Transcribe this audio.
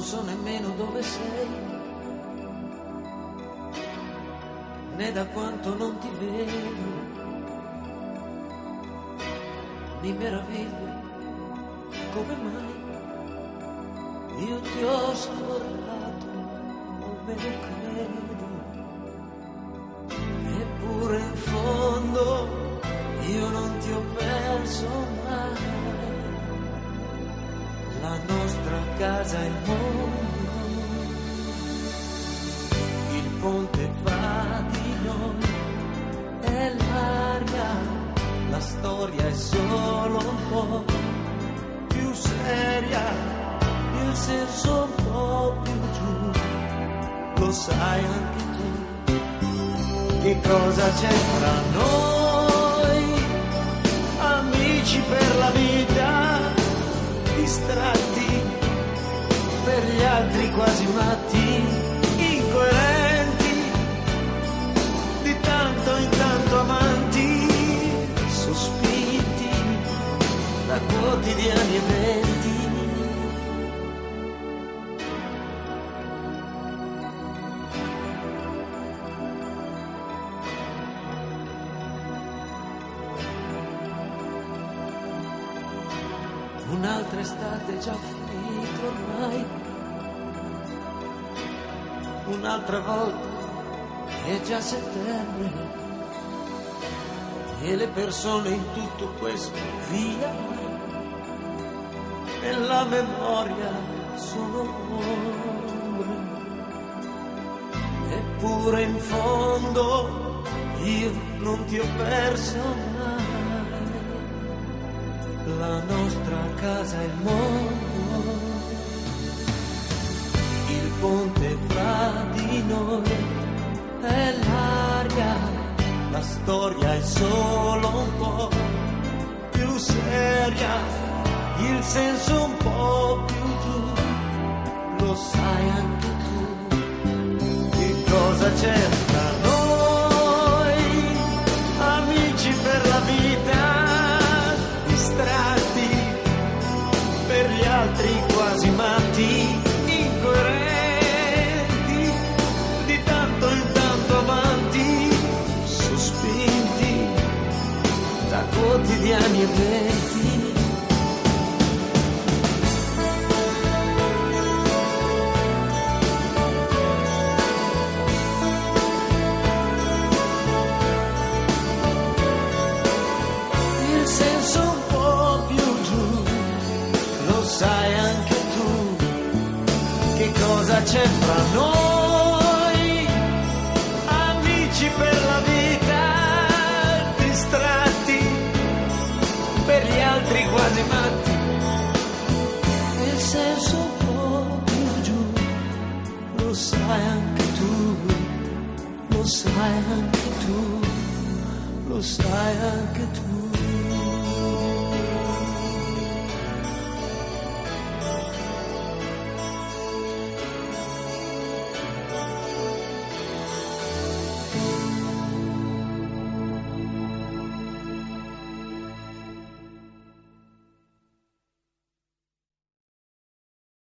so nemmeno dove sei, né da quanto non ti vedo. Mi meraviglio come mai io ti ho scordato, almeno credo. Eppure in fondo io non ti ho perso mai. La nostra casa è il mondo, il ponte fra di noi, è l'aria, la storia è solo un po' più seria, il senso un po' più giù, lo sai anche tu. Che cosa c'è fra noi, amici per la vita, distratti, per gli altri quasi matti, incoerenti, di tanto in tanto amanti, sospinti da quotidiani eventi. Un'altra estate già finita ormai, un'altra volta è già settembre, e le persone in tutto questo via nella memoria sono ombre. Eppure in fondo io non ti ho perso mai. La nostra casa è il mondo, il ponte fra di noi, è l'aria, la storia è solo un po' più seria, il senso un po' più giù, lo sai anche tu. Che cosa c'è tra noi, amici per la vita, distratti, per gli altri quasi matti, incoerenti, di tanto in tanto amanti, sospinti da quotidiani eventi. Il senso un po' più giù, lo sai anche tu. Che cosa c'è fra noi, amici per la vita, distratti, per gli altri quasi matti, il senso un po' più giù, lo sai anche tu, lo sai anche tu, lo sai anche tu.